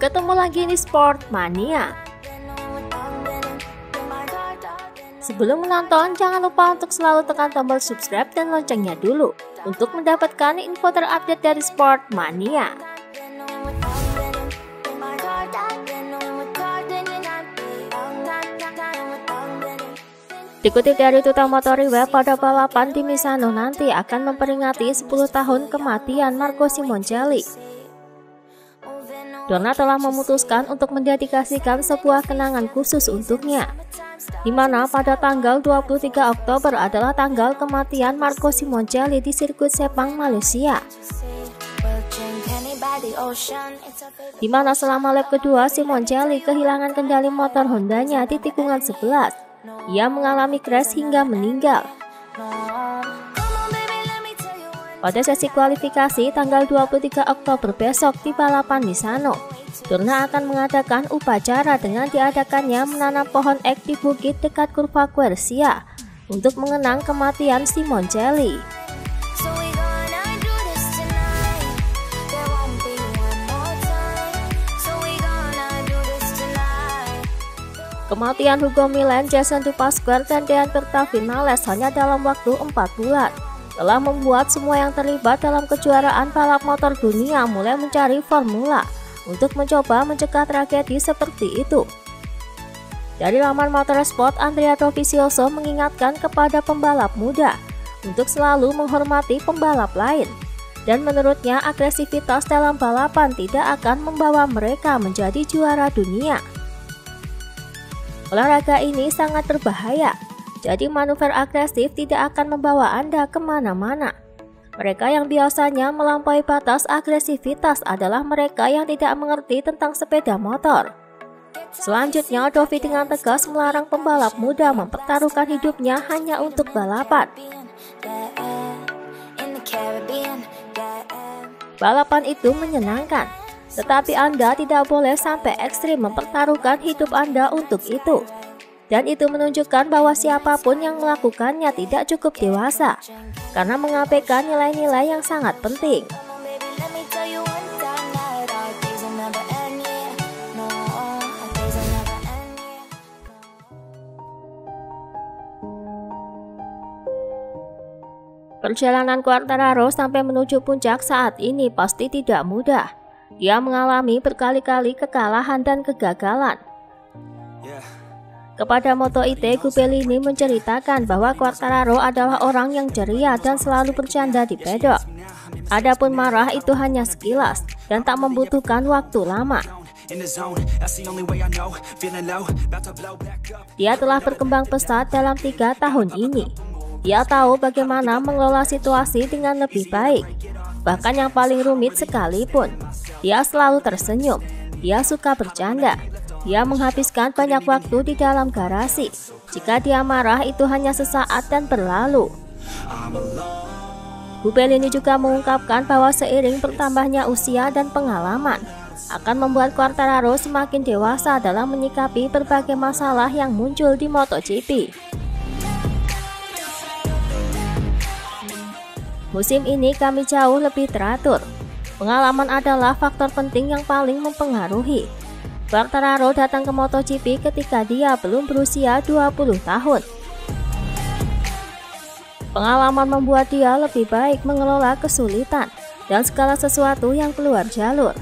Ketemu lagi di Sport Mania. Sebelum menonton, jangan lupa untuk selalu tekan tombol subscribe dan loncengnya dulu untuk mendapatkan info terupdate dari Sport Mania. Dikutip dari Tuta Motori Web, pada balapan di Misano nanti akan memperingati 10 tahun kematian Marco Simoncelli. Dorna telah memutuskan untuk mendedikasikan sebuah kenangan khusus untuknya, di mana pada tanggal 23 Oktober adalah tanggal kematian Marco Simoncelli di sirkuit Sepang, Malaysia. Di mana selama lap kedua Simoncelli kehilangan kendali motor Hondanya di tikungan 11. Ia mengalami crash hingga meninggal. Pada sesi kualifikasi tanggal 23 Oktober besok di balapan Misano, Dorna akan mengadakan upacara dengan diadakannya menanam pohon ek di bukit dekat kurva Quercia untuk mengenang kematian Simoncelli. Kematian Hugo Millán, Jason Dupasquer, dan Dean Perta Vinales hanya dalam waktu 4 bulan telah membuat semua yang terlibat dalam kejuaraan balap motor dunia mulai mencari formula untuk mencoba mencegah tragedi seperti itu. Dari laman Motorsport, Andrea Dovizioso mengingatkan kepada pembalap muda untuk selalu menghormati pembalap lain, dan menurutnya agresivitas dalam balapan tidak akan membawa mereka menjadi juara dunia. Olahraga ini sangat berbahaya, jadi manuver agresif tidak akan membawa Anda kemana-mana. Mereka yang biasanya melampaui batas agresivitas adalah mereka yang tidak mengerti tentang sepeda motor. Selanjutnya, Dovi dengan tegas melarang pembalap muda mempertaruhkan hidupnya hanya untuk balapan. Balapan itu menyenangkan, tetapi Anda tidak boleh sampai ekstrim mempertaruhkan hidup Anda untuk itu. Dan itu menunjukkan bahwa siapapun yang melakukannya tidak cukup dewasa, karena mengabaikan nilai-nilai yang sangat penting. Perjalanan Quartararo sampai menuju puncak saat ini pasti tidak mudah. Dia mengalami berkali-kali kekalahan dan kegagalan. Kepada Moto.it, Gubelini menceritakan bahwa Quartararo adalah orang yang ceria dan selalu bercanda di pedok. Adapun marah itu hanya sekilas dan tak membutuhkan waktu lama. Dia telah berkembang pesat dalam 3 tahun ini. Dia tahu bagaimana mengelola situasi dengan lebih baik. Bahkan yang paling rumit sekalipun, dia selalu tersenyum. Dia suka bercanda. Dia menghabiskan banyak waktu di dalam garasi. Jika dia marah, itu hanya sesaat dan berlalu. Gubelini juga mengungkapkan bahwa seiring bertambahnya usia dan pengalaman, akan membuat Quartararo semakin dewasa dalam menyikapi berbagai masalah yang muncul di MotoGP. Musim ini kami jauh lebih teratur. Pengalaman adalah faktor penting yang paling mempengaruhi. Quartararo datang ke MotoGP ketika dia belum berusia 20 tahun. Pengalaman membuat dia lebih baik mengelola kesulitan dan segala sesuatu yang keluar jalur.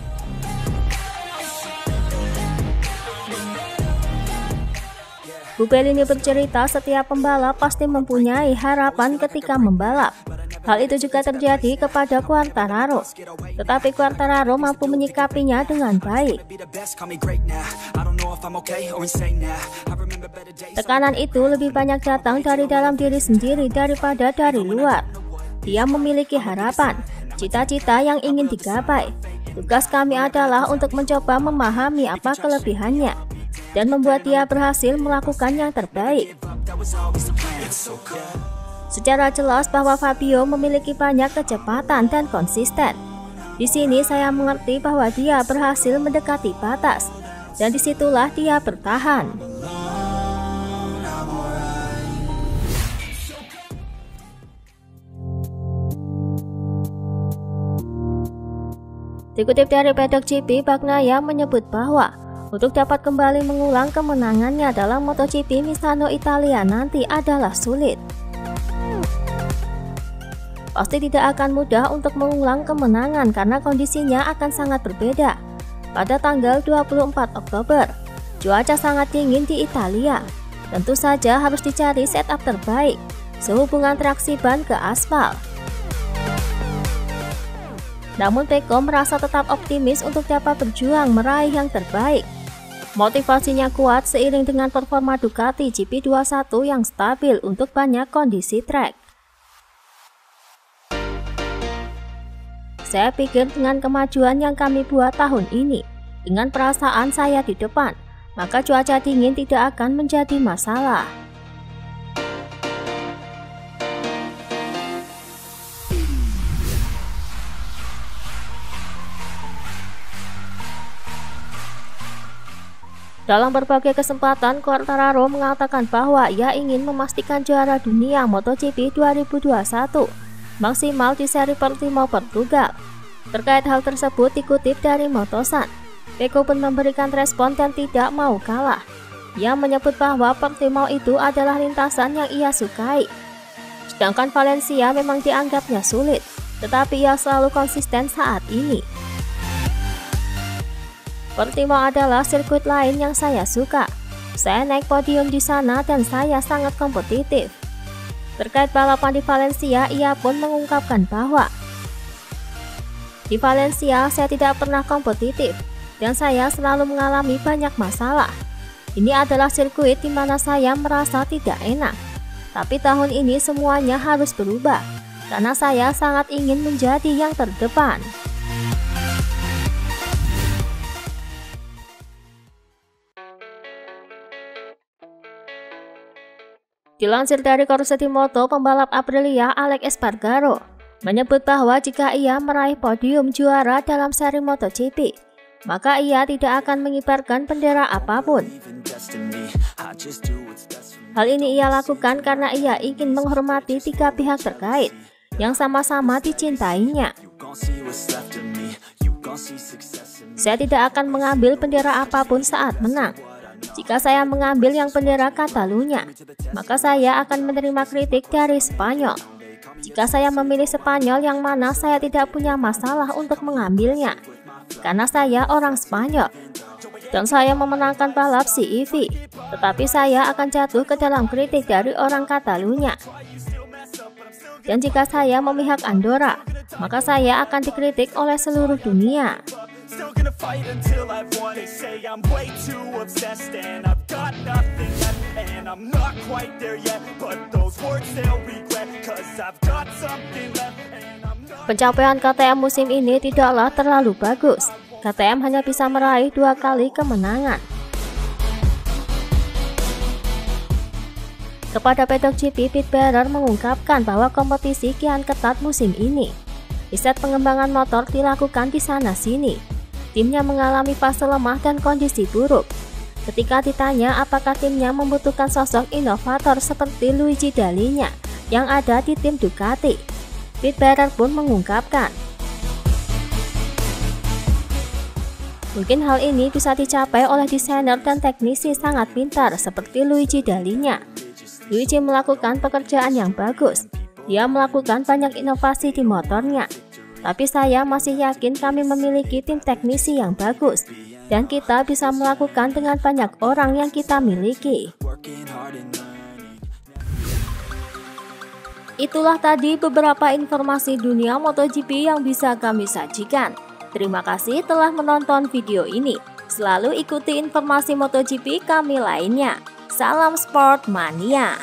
Gubelini bercerita setiap pembalap pasti mempunyai harapan ketika membalap. Hal itu juga terjadi kepada Quartararo, tetapi Quartararo mampu menyikapinya dengan baik. Tekanan itu lebih banyak datang dari dalam diri sendiri daripada dari luar. Dia memiliki harapan, cita-cita yang ingin digapai. Tugas kami adalah untuk mencoba memahami apa kelebihannya dan membuat dia berhasil melakukan yang terbaik. Secara jelas bahwa Fabio memiliki banyak kecepatan dan konsisten. Di sini saya mengerti bahwa dia berhasil mendekati batas, dan disitulah dia bertahan. Dikutip dari Paddock GP, Bagnaia menyebut bahwa untuk dapat kembali mengulang kemenangannya dalam MotoGP Misano Italia nanti adalah sulit. Pasti tidak akan mudah untuk mengulang kemenangan karena kondisinya akan sangat berbeda. Pada tanggal 24 Oktober, cuaca sangat dingin di Italia. Tentu saja harus dicari setup terbaik, sehubungan traksi ban ke aspal. Namun Pecco merasa tetap optimis untuk dapat berjuang meraih yang terbaik. Motivasinya kuat seiring dengan performa Ducati GP21 yang stabil untuk banyak kondisi trek. Saya pikir dengan kemajuan yang kami buat tahun ini, dengan perasaan saya di depan, maka cuaca dingin tidak akan menjadi masalah. Dalam berbagai kesempatan, Quartararo mengatakan bahwa ia ingin memastikan juara dunia MotoGP 2021 maksimal di seri Portimao Portugal. Terkait hal tersebut dikutip dari Motosan, Pecco pun memberikan respon dan tidak mau kalah. Ia menyebut bahwa Portimao itu adalah lintasan yang ia sukai. Sedangkan Valencia memang dianggapnya sulit, tetapi ia selalu konsisten saat ini. Portimao adalah sirkuit lain yang saya suka. Saya naik podium di sana dan saya sangat kompetitif. Terkait balapan di Valencia, ia pun mengungkapkan bahwa di Valencia saya tidak pernah kompetitif dan saya selalu mengalami banyak masalah. Ini adalah sirkuit di mana saya merasa tidak enak. Tapi tahun ini semuanya harus berubah karena saya sangat ingin menjadi yang terdepan. Dilansir dari Corsetti Moto, pembalap Aprilia Alex Espargaro menyebut bahwa jika ia meraih podium juara dalam seri MotoGP, maka ia tidak akan mengibarkan bendera apapun. Hal ini ia lakukan karena ia ingin menghormati tiga pihak terkait yang sama-sama dicintainya. Saya tidak akan mengambil bendera apapun saat menang. Jika saya mengambil yang bendera Catalunya, maka saya akan menerima kritik dari Spanyol. Jika saya memilih Spanyol, yang mana saya tidak punya masalah untuk mengambilnya, karena saya orang Spanyol. Dan saya memenangkan balap CEV, tetapi saya akan jatuh ke dalam kritik dari orang Catalunya. Dan jika saya memihak Andorra, maka saya akan dikritik oleh seluruh dunia. Still gonna fight until I've won. They say I'm way too obsessed and I've got nothing left, and I'm not quite there yet, but those words they'll regret, cause I've got something left and I'm not. Pencapaian KTM musim ini tidaklah terlalu bagus. KTM hanya bisa meraih 2 kali kemenangan. Kepada Paddock GP, Pit Bearer mengungkapkan bahwa kompetisi kian ketat musim ini. Riset pengembangan motor dilakukan di sana-sini. Timnya mengalami fase lemah dan kondisi buruk. Ketika ditanya apakah timnya membutuhkan sosok inovator seperti Luigi Dall'Igna yang ada di tim Ducati, Pit Bearer pun mengungkapkan, mungkin hal ini bisa dicapai oleh desainer dan teknisi sangat pintar seperti Luigi Dall'Igna. Luigi melakukan pekerjaan yang bagus. Dia melakukan banyak inovasi di motornya. Tapi saya masih yakin kami memiliki tim teknisi yang bagus, dan kita bisa melakukan dengan banyak orang yang kita miliki. Itulah tadi beberapa informasi dunia MotoGP yang bisa kami sajikan. Terima kasih telah menonton video ini. Selalu ikuti informasi MotoGP kami lainnya. Salam Sport Mania.